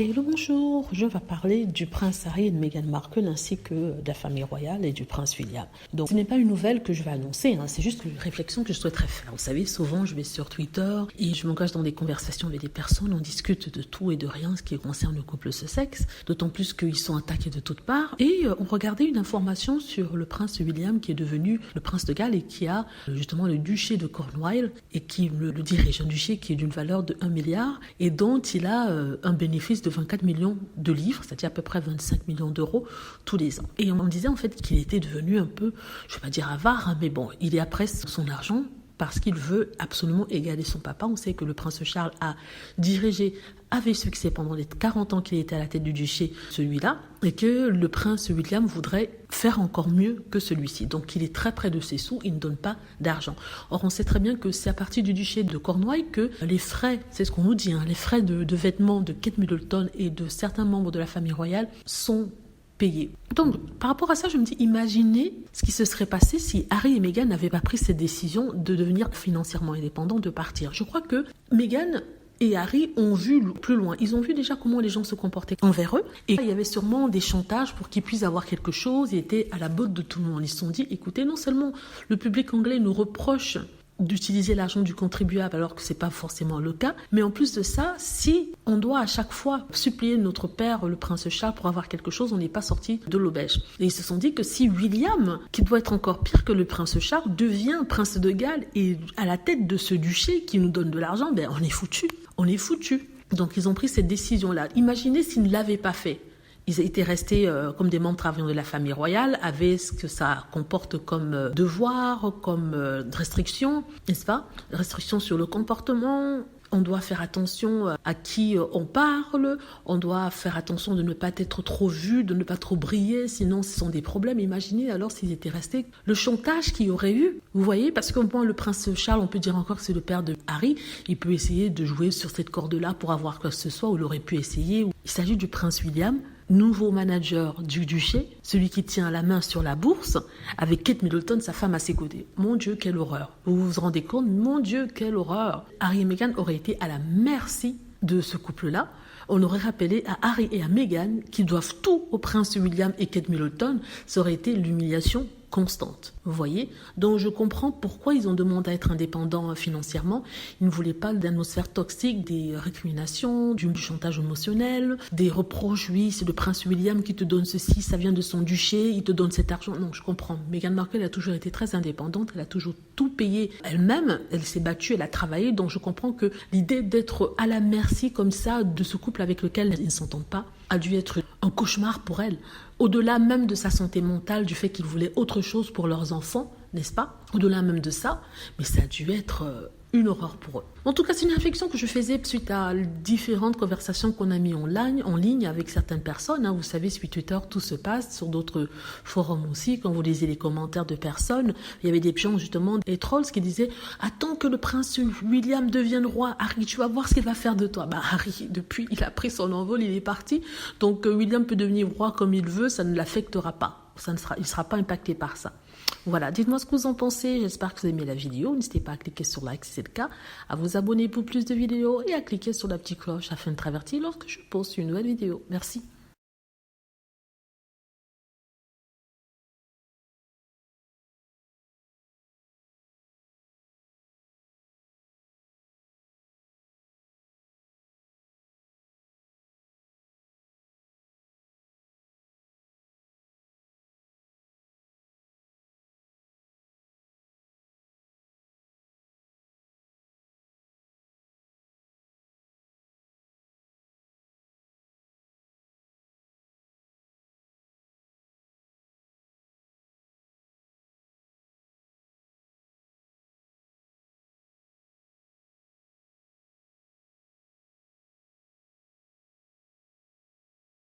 Hello, bonjour, je vais parler du prince Harry et de Meghan Markle ainsi que de la famille royale et du prince William. Donc ce n'est pas une nouvelle que je vais annoncer, c'est juste une réflexion que je souhaiterais faire. Vous savez, souvent je vais sur Twitter et je m'engage dans des conversations avec des personnes, on discute de tout et de rien ce qui concerne le couple Sussex, d'autant plus qu'ils sont attaqués de toutes parts. Et on regardait une information sur le prince William qui est devenu le prince de Galles et qui a justement le duché de Cornwall et qui le dirige, un duché qui est d'une valeur de 1 milliard et dont il a un bénéfice de 24 millions de livres, c'est-à-dire à peu près 25 millions d'euros tous les ans. Et on disait en fait qu'il était devenu un peu, je ne vais pas dire avare, mais bon, il est après son argent parce qu'il veut absolument égaler son papa. On sait que le prince Charles a dirigé avec succès pendant les 40 ans qu'il était à la tête du duché, celui-là, et que le prince William voudrait faire encore mieux que celui-ci. Donc il est très près de ses sous, il ne donne pas d'argent. Or on sait très bien que c'est à partir du duché de Cornouailles que les frais, c'est ce qu'on nous dit, les frais de vêtements de Kate Middleton et de certains membres de la famille royale sont payés. Donc, par rapport à ça, je me dis, imaginez ce qui se serait passé si Harry et Meghan n'avaient pas pris cette décision de devenir financièrement indépendants, de partir. Je crois que Meghan et Harry ont vu plus loin. Ils ont vu déjà comment les gens se comportaient envers eux. Et il y avait sûrement des chantages pour qu'ils puissent avoir quelque chose. Ils étaient à la botte de tout le monde. Ils se sont dit, écoutez, non seulement le public anglais nous reproche d'utiliser l'argent du contribuable alors que c'est pas forcément le cas. Mais en plus de ça, si on doit à chaque fois supplier notre père, le prince Charles, pour avoir quelque chose, on n'est pas sorti de l'auberge. Et ils se sont dit que si William, qui doit être encore pire que le prince Charles, devient prince de Galles et à la tête de ce duché qui nous donne de l'argent, on est foutu. On est foutu. Donc ils ont pris cette décision-là. Imaginez s'ils ne l'avaient pas fait. Ils étaient restés comme des membres travaillant de la famille royale, avec ce que ça comporte comme devoir, comme restrictions, n'est-ce pas? Restrictions sur le comportement. On doit faire attention à qui on parle, on doit faire attention de ne pas être trop vu, de ne pas trop briller, sinon ce sont des problèmes. Imaginez alors s'ils étaient restés, le chantage qu'il y aurait eu, vous voyez, parce que bon, le prince Charles, on peut dire encore que c'est le père de Harry, il peut essayer de jouer sur cette corde-là pour avoir quoi que ce soit, ou il aurait pu essayer. Il s'agit du prince William, nouveau manager du duché, celui qui tient la main sur la bourse, avec Kate Middleton, sa femme à ses côtés. Mon Dieu, quelle horreur. Vous vous rendez compte? Mon Dieu, quelle horreur. Harry et Meghan auraient été à la merci de ce couple-là. On aurait rappelé à Harry et à Meghan qu'ils doivent tout au prince William et Kate Middleton. Ça aurait été l'humiliation constante, vous voyez. Donc je comprends pourquoi ils ont demandé à être indépendants financièrement. Ils ne voulaient pas d'atmosphère toxique, des récriminations, du chantage émotionnel, des reproches. Oui, c'est le prince William qui te donne ceci, ça vient de son duché, il te donne cet argent. Non, je comprends. Meghan Markle a toujours été très indépendante, elle a toujours tout payé elle-même, elle s'est battue, elle a travaillé. Donc je comprends que l'idée d'être à la merci comme ça de ce couple avec lequel ils ne s'entendent pas a dû être un cauchemar pour elle. Au-delà même de sa santé mentale, du fait qu'ils voulaient autre chose pour leurs enfants, n'est-ce pas? Au-delà même de ça, mais ça a dû être une horreur pour eux. En tout cas, c'est une réflexion que je faisais suite à différentes conversations qu'on a mis en ligne avec certaines personnes. Vous savez, sur Twitter, tout se passe, sur d'autres forums aussi. Quand vous lisez les commentaires de personnes, il y avait des gens, justement, des trolls qui disaient « Attends que le prince William devienne roi, Harry, tu vas voir ce qu'il va faire de toi. » Harry, depuis, il a pris son envol, il est parti. Donc, William peut devenir roi comme il veut, ça ne l'affectera pas. Il ne sera pas impacté par ça. Voilà, dites-moi ce que vous en pensez. J'espère que vous aimez la vidéo. N'hésitez pas à cliquer sur like si c'est le cas, à vous abonner pour plus de vidéos et à cliquer sur la petite cloche afin de traverser lorsque je poste une nouvelle vidéo. Merci.